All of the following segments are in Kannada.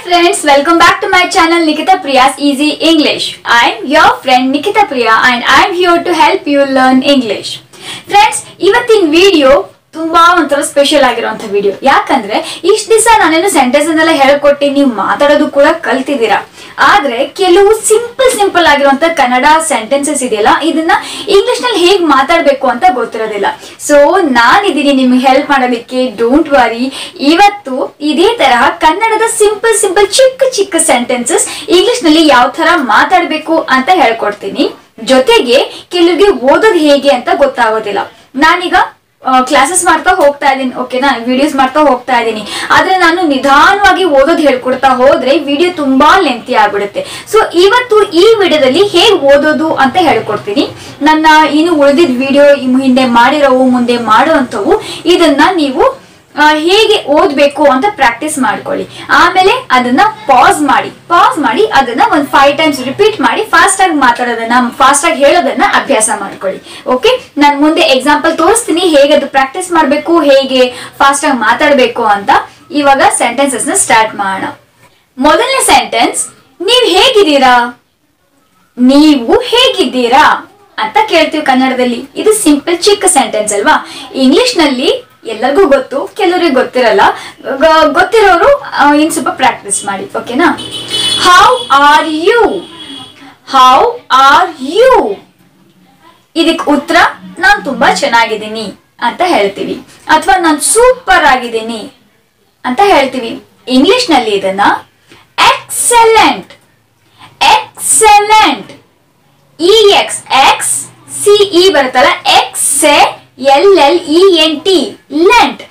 friends, welcome back to my channel Nikitha Priya's Easy English. I am your friend Nikitha Priya and I am here to help you learn English. Friends, ಇವತ್ತಿನ ವಿಡಿಯೋ ತುಂಬಾ ಒಂಥರ ಸ್ಪೆಷಲ್ ಆಗಿರುವಂತ ವಿಡಿಯೋ. ಯಾಕಂದ್ರೆ ಇಷ್ಟ ದಿವಸ ನಾನೇನು ಸೆಂಟೆನ್ಸ್ ಅನ್ನೆಲ್ಲ ಹೇಳ್ಕೊಟ್ಟು ನೀವು ಮಾತಾಡೋದು ಕೂಡ ಕಲ್ತಿದ್ದೀರಾ. ಆದ್ರೆ ಕೆಲವು ಸಿಂಪಲ್ ಆಗಿರುವಂತ ಕನ್ನಡ ಸೆಂಟೆನ್ಸಸ್ ಇದೆಯಲ್ಲ, ಇದನ್ನ ಇಂಗ್ಲಿಷ್ ನಲ್ಲಿ ಹೇಗೆ ಮಾತಾಡಬೇಕು ಅಂತ ಗೊತ್ತಿರೋದಿಲ್ಲ. ಸೊ ನಾನಿದ್ದೀನಿ ನಿಮ್ಗೆ ಹೆಲ್ಪ್ ಮಾಡೋದಕ್ಕೆ. ಡೋಂಟ್ ವರಿ, ಇವತ್ತು ಇದೇ ತರಹ ಕನ್ನಡದ ಸಿಂಪಲ್ ಚಿಕ್ಕ ಸೆಂಟೆನ್ಸಸ್ ಇಂಗ್ಲಿಷ್ ನಲ್ಲಿ ಯಾವ ತರ ಮಾತಾಡಬೇಕು ಅಂತ ಹೇಳ್ಕೊಡ್ತೀನಿ. ಜೊತೆಗೆ ಕೆಲವರಿಗೆ ಓದೋದು ಹೇಗೆ ಅಂತ ಗೊತ್ತಾಗೋದಿಲ್ಲ. ನಾನೀಗ ಕ್ಲಾಸಸ್ ಮಾಡ್ತಾ ಹೋಗ್ತಾ ಇದ್ದೀನಿ, ಓಕೆನಾ, ವಿಡಿಯೋಸ್ ಮಾಡ್ತಾ ಹೋಗ್ತಾ ಇದ್ದೀನಿ. ಆದ್ರೆ ನಾನು ನಿಧಾನವಾಗಿ ಓದೋದು ಹೇಳ್ಕೊಡ್ತಾ ಹೋದ್ರೆ ವಿಡಿಯೋ ತುಂಬಾ ಲೆಂತಿ ಆಗ್ಬಿಡುತ್ತೆ. ಸೊ ಇವತ್ತು ಈ ವಿಡಿಯೋದಲ್ಲಿ ಹೇಗೆ ಓದೋದು ಅಂತ ಹೇಳ್ಕೊಡ್ತೀನಿ. ನನ್ನ ಇನ್ನು ಉಳಿದಿದ್ದ ವಿಡಿಯೋ ಹಿಂದೆ ಮಾಡಿರೋವು, ಮುಂದೆ ಮಾಡುವಂಥವು, ಇದನ್ನ ನೀವು ಹೇಗೆ ಓದ್ಬೇಕು ಅಂತ ಪ್ರಾಕ್ಟೀಸ್ ಮಾಡ್ಕೊಳ್ಳಿ. ಆಮೇಲೆ ಅದನ್ನ ಪಾಸ್ ಮಾಡಿ ಅದನ್ನ ಒಂದು 5 times ರಿಪೀಟ್ ಮಾಡಿ ಫಾಸ್ಟ್ ಆಗಿ ಮಾತಾಡೋದನ್ನ, ಫಾಸ್ಟ್ ಆಗಿ ಹೇಳೋದನ್ನ ಅಭ್ಯಾಸ ಮಾಡ್ಕೊಳ್ಳಿ. ಓಕೆ, ನಾನು ಮುಂದೆ ಎಕ್ಸಾಂಪಲ್ ತೋರಿಸ್ತೀನಿ ಹೇಗೆ ಅದು ಪ್ರಾಕ್ಟೀಸ್ ಮಾಡ್ಬೇಕು, ಹೇಗೆ ಫಾಸ್ಟ್ ಆಗಿ ಮಾತಾಡ್ಬೇಕು ಅಂತ. ಇವಾಗ ಸೆಂಟೆನ್ಸಸ್ ನ ಸ್ಟಾರ್ಟ್ ಮಾಡೋಣ. ಮೊದಲನೇ ಸೆಂಟೆನ್ಸ್, ನೀವು ಹೇಗಿದ್ದೀರಾ ಅಂತ ಕೇಳ್ತೀವಿ ಕನ್ನಡದಲ್ಲಿ. ಇದು ಸಿಂಪಲ್ ಚಿಕ್ಕ ಸೆಂಟೆನ್ಸ್ ಅಲ್ವಾ. ಇಂಗ್ಲಿಷ್ ನಲ್ಲಿ ಎಲ್ಲರಿಗೂ ಗೊತ್ತು, ಕೆಲವರಿಗೆ ಗೊತ್ತಿರಲ್ಲ. ಗೊತ್ತಿರೋರು ಇನ್ ಸ್ವಲ್ಪ ಪ್ರಾಕ್ಟೀಸ್ ಮಾಡಿ, ಓಕೆನಾ. ಹೌ ಆರ್ ಯು ಇದಕ್ಕೆ ಉತ್ತರ ನಾನು ತುಂಬಾ ಚೆನ್ನಾಗಿದ್ದೀನಿ ಅಂತ ಹೇಳ್ತೀವಿ, ಅಥವಾ ನಾನು ಸೂಪರ್ ಆಗಿದ್ದೀನಿ ಅಂತ ಹೇಳ್ತೀವಿ. ಇಂಗ್ಲಿಷ್ ನಲ್ಲಿ ಇದನ್ನ ಎಕ್ಸಲೆಂಟ್ EXCE ಬರುತ್ತಲ್ಲ, EXCELLENT ಲೆಂಟ್,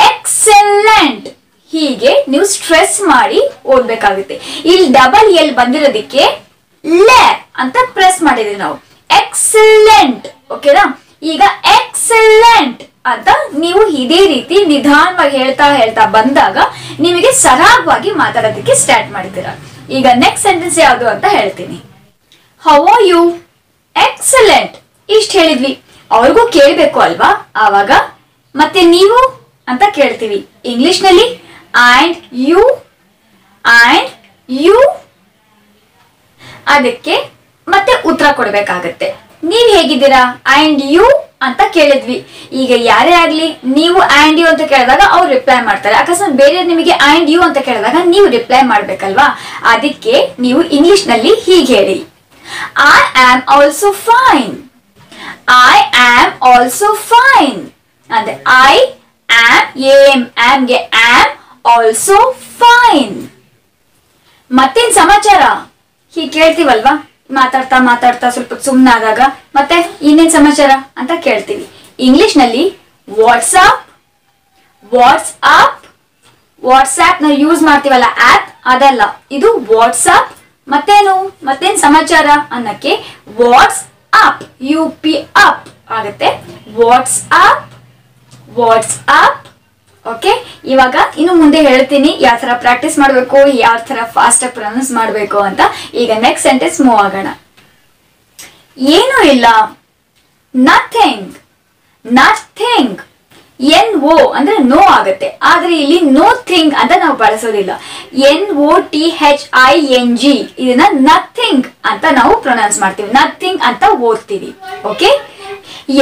ಎಕ್ಸಲೆಂಟ್. ಹೀಗೆ ನೀವು ಸ್ಟ್ರೆಸ್ ಮಾಡಿ ಓದ್ಬೇಕಾಗುತ್ತೆ. ಇಲ್ಲಿ ಡಬಲ್ ಎಲ್ ಬಂದಿರೋದಕ್ಕೆ ಲೆ ಅಂತ ಪ್ರೆಸ್ ಮಾಡಿದ್ವಿ ನಾವು. ಎಕ್ಸಲೆಂಟ್, ಓಕೆನಾ. ಈಗ ಎಕ್ಸಲೆಂಟ್ ಅಂತ ನೀವು ಇದೇ ರೀತಿ ನಿಧಾನವಾಗಿ ಹೇಳ್ತಾ ಬಂದಾಗ ನಿಮಗೆ ಸರಾಗವಾಗಿ ಮಾತಾಡೋದಕ್ಕೆ ಸ್ಟಾರ್ಟ್ ಮಾಡ್ತೀರಾ. ಈಗ ನೆಕ್ಸ್ಟ್ ಸೆಂಟೆನ್ಸ್ ಯಾವುದು ಅಂತ ಹೇಳ್ತೀನಿ. How are you? ಎಕ್ಸಲೆಂಟ್. ಇಷ್ಟ ಹೇಳಿದ್ವಿ, ಅವ್ರಿಗೂ ಕೇಳಬೇಕು ಅಲ್ವಾ. ಆವಾಗ ಮತ್ತೆ ನೀವು ಅಂತ ಕೇಳ್ತೀವಿ ಇಂಗ್ಲಿಷ್ ನಲ್ಲಿ. ಅಂಡ್ ಯು ಅದಕ್ಕೆ ಮತ್ತೆ ಉತ್ತರ ಕೊಡ್ಬೇಕಾಗತ್ತೆ. ನೀವ್ ಹೇಗಿದ್ದೀರಾ? ಅಂಡ್ ಯು ಅಂತ ಕೇಳಿದ್ವಿ. ಈಗ ಯಾರೇ ಆಗ್ಲಿ ನೀವು ಅಂಡ್ ಯು ಅಂತ ಕೇಳಿದಾಗ ಅವ್ರು ರಿಪ್ಲೈ ಮಾಡ್ತಾರೆ. ಅಕಸ್ಮಾತ್ ಬೇರೆ ನಿಮಗೆ ಅಂಡ್ ಯು ಅಂತ ಕೇಳಿದಾಗ ನೀವು ರಿಪ್ಲೈ ಮಾಡ್ಬೇಕಲ್ವಾ. ಅದಕ್ಕೆ ನೀವು ಇಂಗ್ಲಿಷ್ ನಲ್ಲಿ ಹೀಗೆ ಹೇಳಿ, I am also fine. ಅಂದ್ರೆ I am also fine. ಮತ್ತೇನ್ ಸಮಾಚಾರ ಹೀಗೆ ಕೇಳ್ತೀವಲ್ವಾ. ಮಾತಾಡ್ತಾ ಸ್ವಲ್ಪ ಸುಮ್ಮನಾದಾಗ ಮತ್ತೆ ಇನ್ನೇನ್ ಸಮಾಚಾರ ಅಂತ ಕೇಳ್ತೀವಿ. ಇಂಗ್ಲಿಷ್ ನಲ್ಲಿ ವಾಟ್ಸ್ಆಪ್ ನಾವು ಯೂಸ್ ಮಾಡ್ತೀವಲ್ಲ ಆಪ್, ಅದಲ್ಲ, ಇದು ವಾಟ್ಸ್ಆಪ್. ಮತ್ತೇನ್ ಸಮಾಚಾರ ಅನ್ನಕ್ಕೆ ವಾಟ್ಸ್ ಅಪ್, UP ಅಪ್ ಆಗುತ್ತೆ. ವಾಟ್ಸ್ಆಪ್. ಓಕೆ, ಇವಾಗ ಇನ್ನು ಮುಂದೆ ಹೇಳ್ತೀನಿ ಯಾವ ತರ ಪ್ರಾಕ್ಟೀಸ್ ಮಾಡಬೇಕು, ಯಾವ ತರ ಫಾಸ್ಟ್ ಆಗಿ ಪ್ರೊನೌನ್ಸ್ ಮಾಡಬೇಕು ಅಂತ. ಈಗ ನೆಕ್ಸ್ಟ್ ಸೆಂಟೆನ್ಸ್ ಮೂವ್ ಆಗೋಣ. ಏನೂ ಇಲ್ಲ, ನಥಿಂಗ್. NO ಅಂದ್ರೆ ನೋ ಆಗುತ್ತೆ, ಆದ್ರೆ ಇಲ್ಲಿ ನೋ ಥಿಂಗ್ ಅಂತ ನಾವು ಬಳಸೋದಿಲ್ಲ. NOTHING ಇದನ್ನ ನಥಿಂಗ್ ಅಂತ ನಾವು ಪ್ರೊನೌನ್ಸ್ ಮಾಡ್ತೀವಿ, ನಥಿಂಗ್ ಅಂತ ಓದ್ತೀವಿ. ಓಕೆ,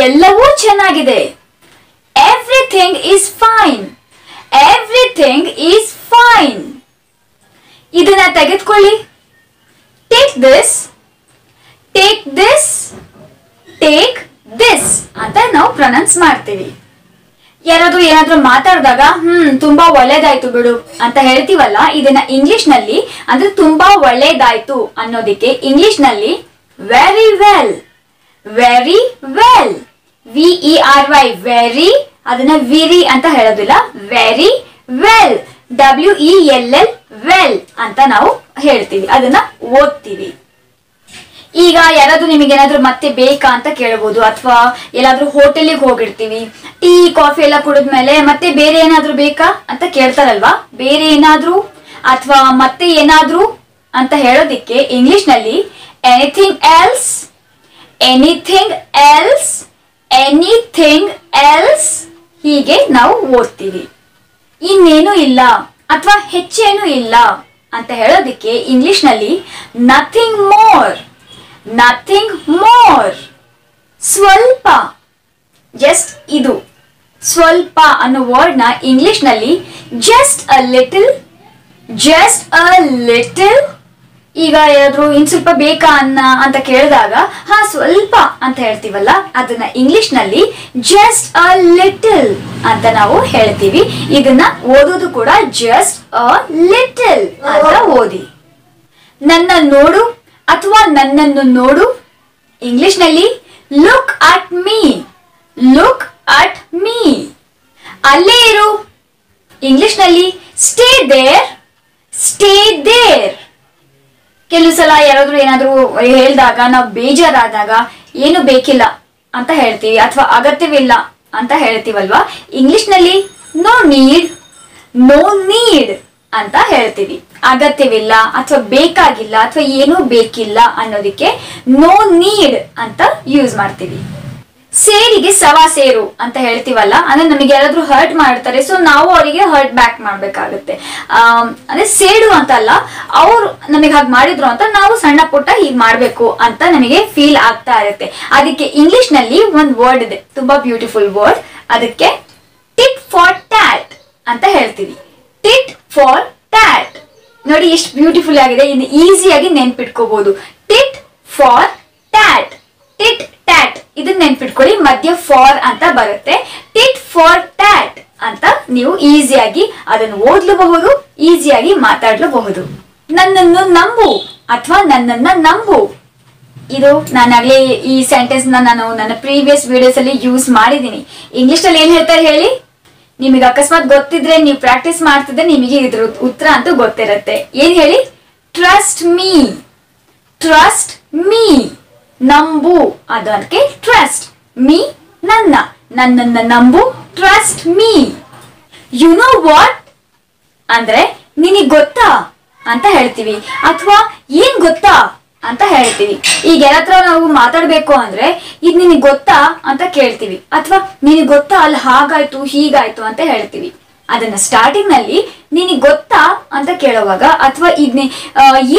ಎಲ್ಲವೂ ಚೆನ್ನಾಗಿದೆ. Everything is fine. ಇದನ್ನ ತೆಗೆದುಕೊಳ್ಳಿ. Take this ಅಂತ ನಾವು ಪ್ರೊನೌನ್ಸ್ ಮಾಡ್ತೀವಿ. ಯಾರಾದ್ರೂ ಏನಾದ್ರೂ ಮಾತಾಡಿದಾಗ ತುಂಬಾ ಒಳ್ಳೇದಾಯ್ತು ಬಿಡು ಅಂತ ಹೇಳ್ತೀವಲ್ಲ, ಇದನ್ನ ಇಂಗ್ಲಿಷ್ ನಲ್ಲಿ ಅಂದ್ರೆ ತುಂಬಾ ಒಳ್ಳೇದಾಯ್ತು ಅನ್ನೋದಿಕ್ಕೆ ಇಂಗ್ಲಿಷ್ ನಲ್ಲಿ ವೆರಿ ವೆಲ್ VERY, ಅದನ್ನ ವಿರಿ ಅಂತ ಹೇಳೋದಿಲ್ಲ, ವೆರಿ ವೆಲ್ WELL ವೆಲ್ ಅಂತ ನಾವು ಹೇಳ್ತೀವಿ, ಅದನ್ನ ಓದ್ತೀವಿ. ಈಗ ಯಾರಾದ್ರೂ ನಿಮಗೆ ಏನಾದ್ರೂ ಮತ್ತೆ ಬೇಕಾ ಅಂತ ಕೇಳಬಹುದು, ಅಥವಾ ಎಲ್ಲಾದ್ರೂ ಹೋಟೆಲಿಗೆ ಹೋಗಿರ್ತೀವಿ, ಟೀ ಕಾಫಿ ಎಲ್ಲ ಕುಡಿದ್ಮೇಲೆ ಮತ್ತೆ ಬೇರೆ ಏನಾದ್ರೂ ಬೇಕಾ ಅಂತ ಕೇಳ್ತಾರಲ್ವಾ. ಬೇರೆ ಏನಾದ್ರೂ ಅಥವಾ ಮತ್ತೆ ಏನಾದ್ರೂ ಅಂತ ಹೇಳೋದಿಕ್ಕೆ ಇಂಗ್ಲಿಷ್ ನಲ್ಲಿ ಎನಿಥಿಂಗ್ ಎಲ್ಸ್ ಹೀಗೆ ನಾವು ಓದ್ತೀವಿ. ಇನ್ನೇನು ಇಲ್ಲ ಅಥವಾ ಹೆಚ್ಚೇನು ಇಲ್ಲ ಅಂತ ಹೇಳೋದಕ್ಕೆ ಇಂಗ್ಲಿಷ್ ನಲ್ಲಿ ನಥಿಂಗ್ ಮೋರ್, ನಥಿಂಗ್ ಮೋರ್. ಸ್ವಲ್ಪ, ಜಸ್ಟ್ ಇದು ಸ್ವಲ್ಪ ಅನ್ನೋ ವರ್ಡ್ ನ ಇಂಗ್ಲಿಷ್ ನಲ್ಲಿ just a little, just a little. ಈಗ ಯಾರಾದ್ರೂ ಇನ್ ಸ್ವಲ್ಪ ಬೇಕಾ ಅಂತ ಕೇಳಿದಾಗ ಹಾ ಸ್ವಲ್ಪ ಅಂತ ಹೇಳ್ತೀವಲ್ಲ, ಅದನ್ನ ಇಂಗ್ಲಿಷ್ ನಲ್ಲಿ ಜಸ್ಟ್ ಅ ಲಿಟಲ್ ಅಂತ ನಾವು ಹೇಳ್ತೀವಿ. ಇದನ್ನ ಓದೋದು ಕೂಡ ಜಸ್ಟ್ ಅ ಲಿಟಲ್ ಅಂತ ಓದಿ. ನನ್ನ ನೋಡು ಅಥವಾ ನನ್ನನ್ನು ನೋಡು, ಇಂಗ್ಲಿಷ್ ನಲ್ಲಿ look at me, look at me. ಅಲ್ಲೇ ಇರು, ಇಂಗ್ಲಿಷ್ ನಲ್ಲಿ ಸ್ಟೇ ದೇರ್, ಸ್ಟೇ ದೇರ್. ಕೆಲವು ಸಲ ಯಾರಾದ್ರೂ ಏನಾದ್ರೂ ಹೇಳಿದಾಗ ನಾವು ಬೇಜಾರಾದಾಗ ಏನು ಬೇಕಿಲ್ಲ ಅಂತ ಹೇಳ್ತೀವಿ ಅಥವಾ ಅಗತ್ಯವಿಲ್ಲ ಅಂತ ಹೇಳ್ತೀವಲ್ವಾ, ಇಂಗ್ಲಿಷ್ ನಲ್ಲಿ ನೋ ನೀಡ್, ನೋ ನೀಡ್ ಅಂತ ಹೇಳ್ತೀವಿ. ಅಗತ್ಯವಿಲ್ಲ ಅಥವಾ ಬೇಕಾಗಿಲ್ಲ ಅಥವಾ ಏನೂ ಬೇಕಿಲ್ಲ ಅನ್ನೋದಕ್ಕೆ ನೋ ನೀಡ್ ಅಂತ ಯೂಸ್ ಮಾಡ್ತೀವಿ. ಸೇರಿಗೆ ಸವಾ ಸೇರು ಅಂತ ಹೇಳ್ತೀವಲ್ಲ, ಅಂದ್ರೆ ನಮಗೆ ಯಾರಾದ್ರೂ ಹರ್ಟ್ ಮಾಡ್ತಾರೆ, ಸೊ ನಾವು ಅವರಿಗೆ ಹರ್ಟ್ ಬ್ಯಾಕ್ ಮಾಡ್ಬೇಕಾಗುತ್ತೆ. ಅಂದ್ರೆ ಸೇಡು ಅಂತ ಅಲ್ಲ, ಅವ್ರು ನಮಗೆ ಹಾಗೆ ಮಾಡಿದ್ರು ಅಂತ ನಾವು ಸಣ್ಣ ಪುಟ್ಟ ಹೀಗೆ ಮಾಡ್ಬೇಕು ಅಂತ ನಮಗೆ ಫೀಲ್ ಆಗ್ತಾ ಇರುತ್ತೆ. ಅದಕ್ಕೆ ಇಂಗ್ಲಿಷ್ ನಲ್ಲಿ ಒಂದು ವರ್ಡ್ ಇದೆ, ತುಂಬಾ ಬ್ಯೂಟಿಫುಲ್ ವರ್ಡ್. ಅದಕ್ಕೆ ಟಿಟ್ ಫಾರ್ ಟ್ಯಾಟ್ ಅಂತ ಹೇಳ್ತೀವಿ. ಟಿಟ್ ಫಾರ್ ಟ್ಯಾಟ್ ನೋಡಿ ಎಷ್ಟು ಬ್ಯೂಟಿಫುಲ್ ಆಗಿದೆ, ಇನ್ನು ಈಸಿಯಾಗಿ ನೆನ್ಪಿಟ್ಕೋಬಹುದು. Tit for tat, tit tat ಇದನ್ನ ನೆನ್ಪಿಟ್ಕೊಳ್ಳಿ, ಮಧ್ಯ ಫಾರ್ ಅಂತ ಬರುತ್ತೆ. ಟಿಟ್ ಫಾರ್ ಟ್ಯಾಟ್ ಅಂತ ನೀವು ಈಸಿಯಾಗಿ ಅದನ್ನು ಓದ್ಲೂಬಹುದು, ಈಸಿಯಾಗಿ ಮಾತಾಡ್ಲೂಬಹುದು. ನನ್ನನ್ನು ನಂಬು ಅಥವಾ ನನ್ನನ್ನ ನಂಬು, ಇದು ನಾನಾಗ್ಲೇ ಈ ಸೆಂಟೆನ್ಸ್ ನಾನು ನನ್ನ ಪ್ರೀವಿಯಸ್ ವಿಡಿಯೋಸ್ ಅಲ್ಲಿ ಯೂಸ್ ಮಾಡಿದೀನಿ. ಇಂಗ್ಲಿಷ್ ಅಲ್ಲಿ ಏನ್ ಹೇಳ್ತಾರೆ ಹೇಳಿ? ನಿಮಗೆ ಅಕಸ್ಮಾತ್ ಗೊತ್ತಿದ್ರೆ, ನೀವು ಪ್ರಾಕ್ಟೀಸ್ ಮಾಡ್ತಿದ್ರೆ ನಿಮಗೆ ಇದ್ರ ಉತ್ತರ ಅಂತೂ ಗೊತ್ತಿರುತ್ತೆ. ಏನ್ ಹೇಳಿ? Trust me, trust me. ನಂಬು ಅದಕ್ಕೆ ಟ್ರಸ್ಟ್, ಮೀ ನನ್ನ, ನನ್ನನ್ನ ನಂಬು, trust me. You know what ಅಂದ್ರೆ ನಿನಗ್ ಗೊತ್ತಾ ಅಂತ ಹೇಳ್ತೀವಿ, ಅಥವಾ ಏನ್ ಗೊತ್ತಾ ಅಂತ ಹೇಳ್ತೀವಿ. ಈಗ ಯಾರತ್ರ ನಾವು ಮಾತಾಡ್ಬೇಕು ಅಂದ್ರೆ ಇದು ನಿನಗ್ ಗೊತ್ತಾ ಅಂತ ಕೇಳ್ತೀವಿ, ಅಥವಾ ನಿನಗ್ ಗೊತ್ತಾ ಅಲ್ಲಿ ಹಾಗಾಯ್ತು ಹೀಗಾಯ್ತು ಅಂತ ಹೇಳ್ತೀವಿ. ಅದನ್ನ ಸ್ಟಾರ್ಟಿಂಗ್ ನಲ್ಲಿ ನಿನಗ್ ಗೊತ್ತಾ ಅಂತ ಕೇಳುವಾಗ ಅಥವಾ ಇದನ್ನ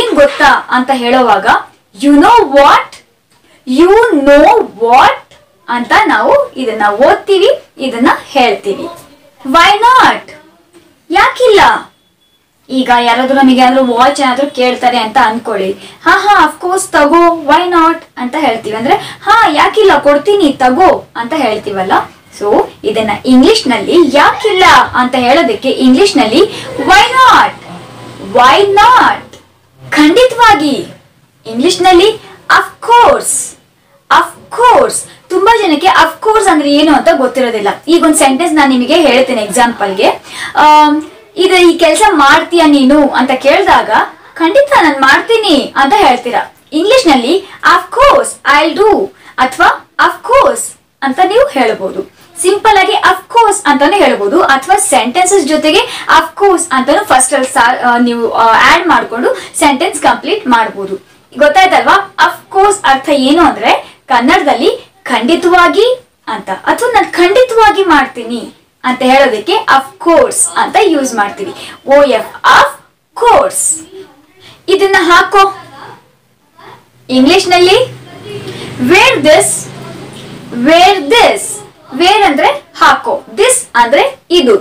ಏನ್ ಗೊತ್ತಾ ಅಂತ ಹೇಳುವಾಗ you know what, you know what ಅಂತ ನಾವು ಇದನ್ನ ಓದ್ತೀವಿ, ಇದನ್ನ ಹೇಳ್ತೀವಿ. ವೈ ನಾಟ್ ಯಾಕಿಲ್ಲ? ಈಗ ಯಾರಾದ್ರೂ ನಮಗೆ ಏನಾದ್ರು ವಾಚ್ ಏನಾದ್ರು ಕೇಳ್ತಾರೆ ಅಂತ ಅನ್ಕೊಳ್ಳಿ, ಹಾ ಅಫ್ಕೋರ್ಸ್ ತಗೋ, ವೈ ನಾಟ್ ಅಂತ ಹೇಳ್ತೀವಿ. ಅಂದ್ರೆ ಹಾ ಯಾಕಿಲ್ಲ, ಕೊಡ್ತೀನಿ ತಗೋ ಅಂತ ಹೇಳ್ತೀವಲ್ಲ. ಸೊ ಇದನ್ನ ಇಂಗ್ಲಿಷ್ ನಲ್ಲಿ ಯಾಕಿಲ್ಲ ಅಂತ ಹೇಳೋದಕ್ಕೆ ಇಂಗ್ಲಿಷ್ ನಲ್ಲಿ ವೈ ನಾಟ್, ವೈ ನಾಟ್. ಖಂಡಿತವಾಗಿ ಇಂಗ್ಲಿಷ್ ನಲ್ಲಿ ಅಫ್ಕೋರ್ಸ್, ಅಫ್ಕೋರ್ಸ್. ತುಂಬಾ ಜನಕ್ಕೆ ಅಫ್ಕೋರ್ಸ್ ಅಂದ್ರೆ ಏನು ಅಂತ ಗೊತ್ತಿರೋದಿಲ್ಲ. ಈಗ ಒಂದು ಸೆಂಟೆನ್ಸ್ ನಾನು ನಿಮಗೆ ಹೇಳ್ತೇನೆ ಎಕ್ಸಾಂಪಲ್ಗೆ. ಈ ಕೆಲಸ ಮಾಡ್ತೀಯಾ ನೀನು ಅಂತ ಕೇಳಿದಾಗ ಖಂಡಿತ ನಾನು ಮಾಡ್ತೀನಿ ಅಂತ ಹೇಳ್ತೀರಾ. ಇಂಗ್ಲಿಷ್ ನಲ್ಲಿ ಅಫ್ಕೋರ್ಸ್ ಐ ಡೂ ಅಥವಾ ಅಫ್ಕೋರ್ಸ್ ಅಂತ ನೀವು ಹೇಳ್ಬೋದು. ಸಿಂಪಲ್ ಆಗಿ ಅಫ್ಕೋರ್ಸ್ ಅಂತಾನೆ ಹೇಳ್ಬೋದು, ಅಥವಾ ಸೆಂಟೆನ್ಸಸ್ ಜೊತೆಗೆ ಅಫ್ಕೋರ್ಸ್ ಅಂತಾನು ಫಸ್ಟ್ ನೀವು ಆಡ್ ಮಾಡ್ಕೊಂಡು ಸೆಂಟೆನ್ಸ್ ಕಂಪ್ಲೀಟ್ ಮಾಡ್ಬೋದು. ಗೊತ್ತಾಯ್ತಲ್ವಾ? ಅಫ್ಕೋರ್ಸ್ ಅರ್ಥ ಏನು ಅಂದ್ರೆ ಕನ್ನಡದಲ್ಲಿ ಖಂಡಿತವಾಗಿ ಅಂತ, ಅಥವಾ ನಾನು ಖಂಡಿತವಾಗಿ ಮಾಡ್ತೀನಿ ಅಂತ ಹೇಳೋದಕ್ಕೆ ಅಫ್ಕೋರ್ಸ್ ಅಂತ ಯೂಸ್ ಮಾಡ್ತೀವಿ. OF of course. ಇದನ್ನ ಹಾಕೋ ಇಂಗ್ಲಿಷ್ ನಲ್ಲಿ where this, where this. Where ಅಂದ್ರೆ ಹಾಕೋ, ದಿಸ್ ಅಂದ್ರೆ ಇದು.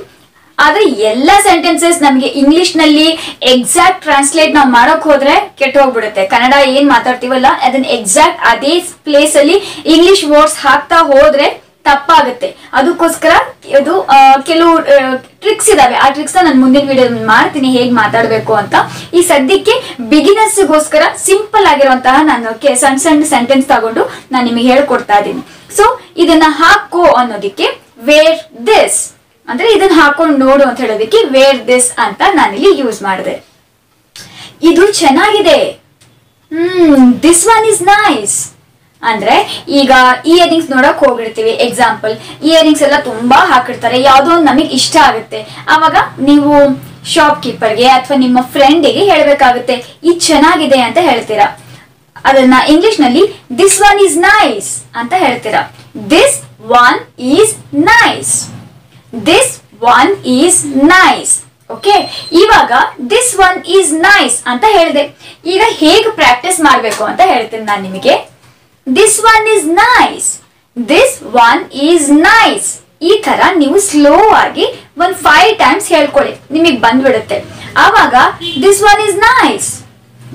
ಆದ್ರೆ ಎಲ್ಲ ಸೆಂಟೆನ್ಸಸ್ ನಮ್ಗೆ ಇಂಗ್ಲಿಷ್ ನಲ್ಲಿ ಎಕ್ಸಾಕ್ಟ್ ಟ್ರಾನ್ಸ್ಲೇಟ್ ನಾವು ಮಾಡಕ್ ಹೋದ್ರೆ ಕೆಟ್ಟು ಹೋಗ್ಬಿಡುತ್ತೆ. ಕನ್ನಡ ಏನ್ ಮಾತಾಡ್ತೀವಲ್ಲ ಅದನ್ನ ಎಕ್ಸಾಕ್ಟ್ ಅದೇ ಪ್ಲೇಸ್ ಅಲ್ಲಿ ಇಂಗ್ಲಿಷ್ ವರ್ಡ್ಸ್ ಹಾಕ್ತಾ ಹೋದ್ರೆ ತಪ್ಪಾಗುತ್ತೆ. ಅದಕ್ಕೋಸ್ಕರ ಇದು ಕೆಲವು ಟ್ರಿಕ್ಸ್ ಇದಾವೆ. ಆ ಟ್ರಿಕ್ಸ್ ನಾನು ಮುಂದಿನ ವಿಡಿಯೋ ಮಾಡ್ತೀನಿ ಹೇಗ್ ಮಾತಾಡ್ಬೇಕು ಅಂತ. ಈ ಸದ್ಯಕ್ಕೆ ಬಿಗಿನರ್ಸ್ ಗೋಸ್ಕರ ಸಿಂಪಲ್ ಆಗಿರುವಂತಹ ನಾನು ಸಣ್ಣ ಸಣ್ಣ ಸೆಂಟೆನ್ಸ್ ತಗೊಂಡು ನಾನು ನಿಮಗೆ ಹೇಳ್ಕೊಡ್ತಾ ಇದ್ದೀನಿ. ಸೊ ಇದನ್ನ ಹಾಕೋ ಅನ್ನೋದಕ್ಕೆ ವೇರ್ ದಿಸ್ ಅಂದ್ರೆ ಇದನ್ನ ಹಾಕೊಂಡು ನೋಡು ಅಂತ ಹೇಳೋದಕ್ಕೆ ವೇರ್ ದಿಸ್ ಅಂತ ನಾನಿಲ್ಲಿ ಯೂಸ್ ಮಾಡಿದೆ. ಇದು ಚೆನ್ನಾಗಿದೆ, ದಿಸ್ ಒನ್ ಇಸ್ ನೈಸ್ ಅಂದ್ರೆ ಈಗ ಇಯರಿಂಗ್ಸ್ ನೋಡಕ್ ಹೋಗಿರ್ತೀವಿ. ಎಕ್ಸಾಂಪಲ್, ಇಯರಿಂಗ್ಸ್ ಎಲ್ಲ ತುಂಬಾ ಹಾಕಿರ್ತಾರೆ, ಯಾವ್ದೋ ಒಂದು ನಮಗೆ ಇಷ್ಟ ಆಗುತ್ತೆ. ಅವಾಗ ನೀವು ಶಾಪ್ ಕೀಪರ್ಗೆ ಅಥವಾ ನಿಮ್ಮ ಫ್ರೆಂಡಿಗೆ ಹೇಳ್ಬೇಕಾಗುತ್ತೆ ಇದು ಚೆನ್ನಾಗಿದೆ ಅಂತ ಹೇಳ್ತೀರಾ. ಅದನ್ನ ಇಂಗ್ಲಿಷ್ ನಲ್ಲಿ ದಿಸ್ ಒನ್ ಈಸ್ ನೈಸ್ ಅಂತ ಹೇಳ್ತೀರಾ. This one is nice, this one is nice okay, ಇವಾಗ ದಿಸ್ ಒನ್ ಈಸ್ ನೈಸ್ ಅಂತ ಹೇಳಿದೆ. ಈಗ ಹೇಗೆ ಪ್ರಾಕ್ಟೀಸ್ ಮಾಡಬೇಕು ಅಂತ ಹೇಳ್ತೀನಿ ನಾನು ನಿಮಗೆ. This one is nice, this one is nice. ಈ ತರ ನೀವು ಸ್ಲೋ ಆಗಿ ಒಂದು 5 ಟೈಮ್ಸ್ ಹೇಳ್ಕೊಳ್ಳಿ, ನಿಮಗೆ ಬಂದ್ಬಿಡುತ್ತೆ. ಆವಾಗ this one is nice,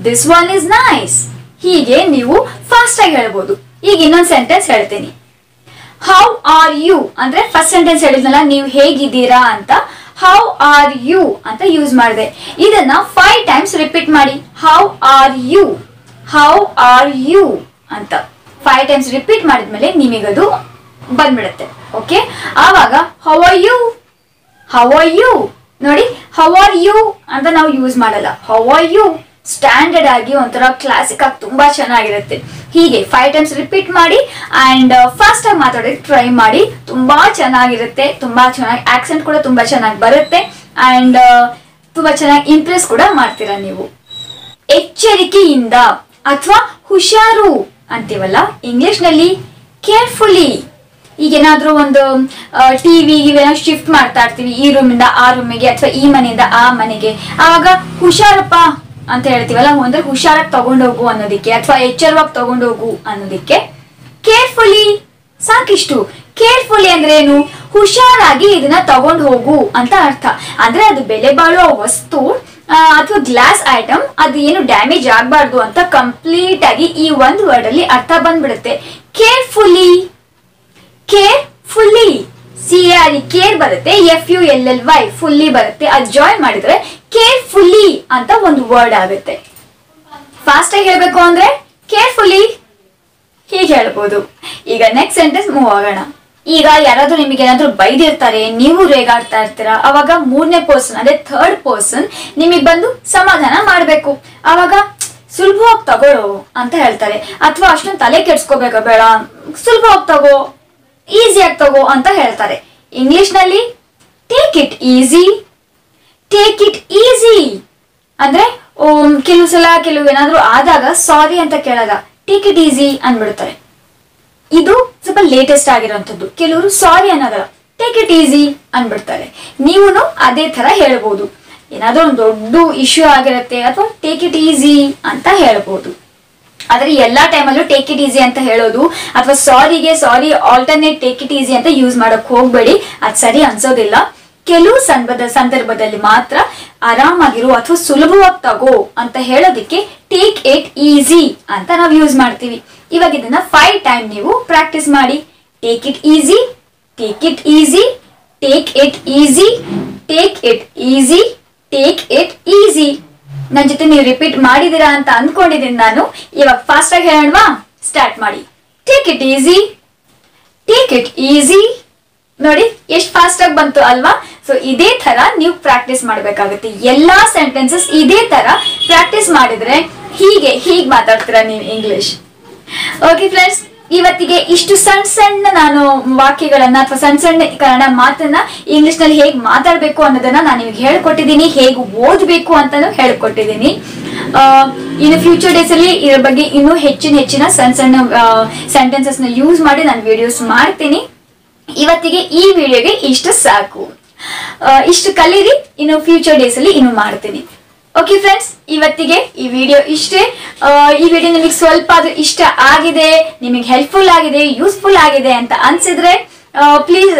this one is nice, ಹೀಗೆ ನೀವು ಫಾಸ್ಟ್ ಆಗಿ ಹೇಳ್ಬೋದು. ಈಗ ಇನ್ನೊಂದು ಸೆಂಟೆನ್ಸ್ ಹೇಳ್ತೀನಿ. ಹೌ ಆರ್ ಯು ಅಂದ್ರೆ ಫಸ್ಟ್ ಸೆಂಟೆನ್ಸ್ ಹೇಳಿದ್ನಲ್ಲ, ನೀವು ಹೇಗಿದ್ದೀರಾ ಅಂತ. ಹೌ ಆರ್ ಯು ಅಂತ ಯೂಸ್ ಮಾಡಿದೆ. ಇದನ್ನ 5 ಟೈಮ್ಸ್ ರಿಪೀಟ್ ಮಾಡಿ. How are you, how are you ಅಂತ 5 ಟೈಮ್ಸ್ ರಿಪೀಟ್ ಮಾಡಿದ್ಮೇಲೆ ನಿಮಗದು ಬಂದ್ಬಿಡುತ್ತೆ. ಓಕೆ, ಆವಾಗ how are you, how are you ನೋಡಿ, ಹೌ ಆರ್ ಯು ಅಂತ ನಾವು ಯೂಸ್ ಮಾಡಲ್ಲ. ಹೌ ಆರ್ ಯು ಸ್ಟ್ಯಾಂಡರ್ಡ್ ಆಗಿ ಒಂಥರ ಕ್ಲಾಸಿಕ್ ಆಗಿ ತುಂಬಾ ಚೆನ್ನಾಗಿರುತ್ತೆ. ಹೀಗೆ 5 ಟೈಮ್ಸ್ ರಿಪೀಟ್ ಮಾಡಿ ಅಂಡ್ ಫಾಸ್ಟ್ ಆಗಿ ಮಾತಾಡೋದಕ್ಕೆ ಟ್ರೈ ಮಾಡಿ. ತುಂಬಾ ಚೆನ್ನಾಗಿರುತ್ತೆ, ತುಂಬಾ ಚೆನ್ನಾಗಿ ಆಕ್ಸೆಂಟ್ ಕೂಡ ತುಂಬಾ ಚೆನ್ನಾಗಿ ಬರುತ್ತೆ ಅಂಡ್ ತುಂಬಾ ಚೆನ್ನಾಗಿ ಇಂಪ್ರೆಸ್ ಕೂಡ ಮಾಡ್ತೀರಾ ನೀವು. ಎಚ್ಚರಿಕೆಯಿಂದ ಅಥವಾ ಹುಷಾರು ಅಂತೀವಲ್ಲ ಇಂಗ್ಲಿಷ್ ನಲ್ಲಿ, ಕೇರ್ಫುಲಿ. ಈಗ ಏನಾದ್ರೂ ಒಂದು ಟಿವಿ ಇವೇನೋ ಶಿಫ್ಟ್ ಮಾಡ್ತಾ ಇರ್ತೀವಿ, ಈ ರೂಮಿಂದ ಆ ರೂಮಿಗೆ ಅಥವಾ ಈ ಮನೆಯಿಂದ ಆ ಮನೆಗೆ, ಆವಾಗ ಹುಷಾರಪ್ಪ ಅಂತ ಹೇಳ್ತೀವಲ್ಲ, ಅಂದ್ರೆ ಹುಷಾರಾಗಿ ತಗೊಂಡೋಗು ಅನ್ನೋದಿಕ್ಕೆ ಅಥವಾ ಎಚ್ಚರವಾಗಿ ತಗೊಂಡೋಗು ಅನ್ನೋದಿಕ್ಕೆ ಕೇರ್ಫುಲಿ. ಸಾಕಿಷ್ಟು. ಕೇರ್ಫುಲಿ ಅಂದ್ರೆ ಏನು? ಹುಷಾರಾಗಿ ಇದನ್ನ ತಗೊಂಡು ಹೋಗು ಅಂತ ಅರ್ಥ. ಅಂದ್ರೆ ಅದು ಬೆಲೆ ಬಾಳುವ ವಸ್ತು ಅಥವಾ ಗ್ಲಾಸ್ ಐಟಮ್, ಅದು ಏನು ಡ್ಯಾಮೇಜ್ ಆಗ್ಬಾರ್ದು ಅಂತ ಕಂಪ್ಲೀಟ್ ಆಗಿ ಈ ಒಂದು ವರ್ಡ್ ಅಲ್ಲಿ ಅರ್ಥ ಬಂದ್ಬಿಡುತ್ತೆ. ಕೇರ್ಫುಲಿ, ಕೇರ್ಫುಲಿ, CARE ಕೇರ್ ಬರುತ್ತೆ, FULLY ಫುಲ್ಲಿ ಬರುತ್ತೆ. ಅದು ಜಾಯಿನ್ ಮಾಡಿದ್ರೆ ಕೇರ್ಫುಲಿ ಅಂತ ಒಂದು ವರ್ಡ್ ಆಗುತ್ತೆ. ಫಾಸ್ಟ್ ಆಗಿ ಹೇಳ್ಬೇಕು ಅಂದ್ರೆ ಕೇರ್ಫುಲಿ ಹೀಗೆ ಹೇಳ್ಬೋದು. ಈಗ ನೆಕ್ಸ್ಟ್ ಸೆಂಟೆನ್ಸ್ ಮೂವ್ ಆಗೋಣ. ಈಗ ಯಾರಾದ್ರೂ ನಿಮಗೆ ಏನಾದ್ರೂ ಬೈದಿರ್ತಾರೆ, ನೀವು ರೇಗಾಡ್ತಾ ಇರ್ತೀರಾ, ಅವಾಗ 3ನೇ ಪರ್ಸನ್ ಅಂದ್ರೆ 3rd ಪರ್ಸನ್ ನಿಮಗೆ ಬಂದು ಸಮಾಧಾನ ಮಾಡ್ಬೇಕು. ಅವಾಗ ಸುಲಭವಾಗಿ ತಗೊಳ್ಳೋ ಅಂತ ಹೇಳ್ತಾರೆ, ಅಥವಾ ಅಷ್ಟೊಂದು ತಲೆ ಕೆಡ್ಸ್ಕೋಬೇಕ ಬೇಡ, ಸುಲಭವಾಗಿ ತಗೋ, ಈಸಿಯಾಗಿ ತಗೋ ಅಂತ ಹೇಳ್ತಾರೆ. ಇಂಗ್ಲಿಷ್ ನಲ್ಲಿ take it easy, take it easy ಅಂದ್ರೆ ಕೆಲವು ಸಲ ಏನಾದ್ರೂ ಆದಾಗ ಸಾರಿ ಅಂತ ಕೇಳಲ್ಲ, ಟೇಕ್ ಇಟ್ ಈಸಿ ಅಂದ್ಬಿಡ್ತಾರೆ. ಇದು ಸ್ವಲ್ಪ ಲೇಟೆಸ್ಟ್ ಆಗಿರೋಂಥದ್ದು. ಕೆಲವರು ಸಾರಿ ಅನ್ನೋದಲ್ಲ, ಟೇಕ್ ಇಟ್ ಈಸಿ ಅಂದ್ಬಿಡ್ತಾರೆ. ನೀವು ಅದೇ ತರ ಹೇಳ್ಬೋದು. ಏನಾದ್ರೂ ಒಂದು ದೊಡ್ಡ ಇಶ್ಯೂ ಆಗಿರುತ್ತೆ ಅಥವಾ ಟೇಕ್ ಇಟ್ ಈಸಿ ಅಂತ ಹೇಳ್ಬೋದು. ಆದ್ರೆ ಎಲ್ಲಾ ಟೈಮಲ್ಲೂ ಟೇಕ್ ಇಟ್ ಈಸಿ ಅಂತ ಹೇಳೋದು ಅಥವಾ ಸಾರಿಗೆ ಸಾರಿ ಆಲ್ಟರ್ನೇಟ್ ಟೇಕ್ ಇಟ್ ಈಸಿ ಅಂತ ಯೂಸ್ ಮಾಡಕ್ ಹೋಗ್ಬೇಡಿ, ಅದು ಸರಿ ಅನ್ಸೋದಿಲ್ಲ. ಕೆಲವು ಸಂದರ್ಭದಲ್ಲಿ ಮಾತ್ರ ಆರಾಮಾಗಿರು ಅಥವಾ ಸುಲಭವಾಗಿ ತಗೋ ಅಂತ ಹೇಳೋದಿಕ್ಕೆ ಟೇಕ್ ಇಟ್ ಈಸಿ ಅಂತ ನಾವು ಯೂಸ್ ಮಾಡ್ತೀವಿ. ಇವಾಗ ಇದನ್ನ 5 ಟೈಮ್ ನೀವು ಪ್ರಾಕ್ಟೀಸ್ ಮಾಡಿ. Take it easy, take it easy, take it easy, take it easy, take it easy. ನನ್ನ ಜೊತೆ ನೀವು ರಿಪೀಟ್ ಮಾಡಿದೀರಾ ಅಂತ ಅನ್ಕೊಂಡಿದ್ದೀನಿ ನಾನು. ಇವಾಗ ಫಾಸ್ಟ್ ಆಗಿ ಹೇಳೋಣವಾ? ಸ್ಟಾರ್ಟ್ ಮಾಡಿ. Take it easy, take it easy. ನೋಡಿ ಎಷ್ಟು ಫಾಸ್ಟ್ ಆಗಿ ಬಂತು ಅಲ್ವಾ? ಸೊ ಇದೇ ತರ ನೀವು ಪ್ರಾಕ್ಟೀಸ್ ಮಾಡ್ಬೇಕಾಗುತ್ತೆ. ಎಲ್ಲಾ ಸೆಂಟೆನ್ಸಸ್ ಇದೇ ತರ ಪ್ರಾಕ್ಟೀಸ್ ಮಾಡಿದ್ರೆ ಹೀಗೆ ಮಾತಾಡ್ತೀರಾ ನೀವು ಇಂಗ್ಲಿಷ್. ಓಕೆ ಫ್ರೆಂಡ್ಸ್, ಇವತ್ತಿಗೆ ಇಷ್ಟು ಸಣ್ಣ ನಾನು ವಾಕ್ಯಗಳನ್ನ ಅಥವಾ ಸಣ್ಣ ಕನ್ನಡ ಮಾತನ್ನ ಇಂಗ್ಲಿಷ್ ನಲ್ಲಿ ಹೇಗೆ ಮಾತಾಡ್ಬೇಕು ಅನ್ನೋದನ್ನ ನಾನು ನಿಮಗೆ ಹೇಳ್ಕೊಟ್ಟಿದ್ದೀನಿ. ಹೇಗೆ ಓದ್ಬೇಕು ಅಂತಾನು ಹೇಳ್ಕೊಟ್ಟಿದ್ದೀನಿ. ಇನ್ನು ಫ್ಯೂಚರ್ ಡೇಸ್ ಅಲ್ಲಿ ಇದ್ರ ಬಗ್ಗೆ ಇನ್ನೂ ಹೆಚ್ಚಿನ ಸಣ್ಣ ಸೆಂಟೆನ್ಸಸ್ ನ ಯೂಸ್ ಮಾಡಿ ನಾನು ವಿಡಿಯೋಸ್ ಮಾಡ್ತೀನಿ. ಇವತ್ತಿಗೆ ಈ ವಿಡಿಯೋಗೆ ಇಷ್ಟು ಸಾಕು. ಇಷ್ಟು ಕಲೀರಿ, ಇನ್ನು ಫ್ಯೂಚರ್ ಡೇಸ್ ಅಲ್ಲಿ ಇನ್ನು ಮಾಡ್ತೀನಿ. ಓಕೆ ಫ್ರೆಂಡ್ಸ್, ಇವತ್ತಿಗೆ ಈ ವಿಡಿಯೋ ಇಷ್ಟೇ. ಈ ವಿಡಿಯೋ ನಿಮಗೆ ಸ್ವಲ್ಪ ಆದ್ರೂ ಇಷ್ಟ ಆಗಿದೆ, ನಿಮಗೆ ಹೆಲ್ಪ್ಫುಲ್ ಆಗಿದೆ, ಯೂಸ್ಫುಲ್ ಆಗಿದೆ ಅಂತ ಅನ್ಸಿದ್ರೆ ಪ್ಲೀಸ್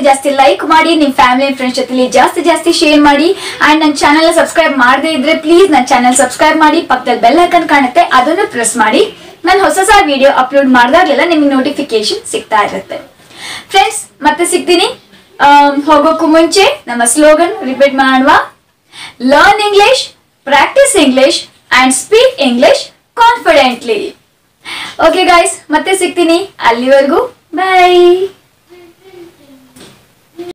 ಜಾಸ್ತಿ ಲೈಕ್ ಮಾಡಿ, ನಿಮ್ಮ ಫ್ಯಾಮಿಲಿ ಫ್ರೆಂಡ್ಸ್ ಜೊತೆ ಜಾಸ್ತಿ ಶೇರ್ ಮಾಡಿ. ಅಂಡ್ ನನ್ನ ಚಾನೆಲ್ ಸಬ್ಸ್ಕ್ರೈಬ್ ಮಾಡದೇ ಇದ್ರೆ ಪ್ಲೀಸ್ ನನ್ನ ಚಾನೆಲ್ ಸಬ್ಸ್ಕ್ರೈಬ್ ಮಾಡಿ. ಪಕ್ಕದಲ್ಲಿ ಬೆಲ್ ಐಕಾನ್ ಕಾಣುತ್ತೆ, ಅದನ್ನು ಪ್ರೆಸ್ ಮಾಡಿ. ನಾನು ಹೊಸ ವಿಡಿಯೋ ಅಪ್ಲೋಡ್ ಮಾಡಿದಾಗಲೆಲ್ಲ ನಿಮಗೆ ನೋಟಿಫಿಕೇಶನ್ ಸಿಗ್ತಾ ಇರುತ್ತೆ. ಫ್ರೆಂಡ್ಸ್, ಮತ್ತೆ ಸಿಗ್ತೀನಿ. ಹೋಗೋಕ್ಕೂ ಮುಂಚೆ ನಮ್ಮ ಸ್ಲೋಗನ್ ರಿಪೀಟ್ ಮಾಡುವ. Learn English, practice English and speak English confidently. Okay guys, ಮತ್ತೆ ಸಿಗ್ತೀನಿ. ಅಲ್ಲಿವರೆಗೂ bye.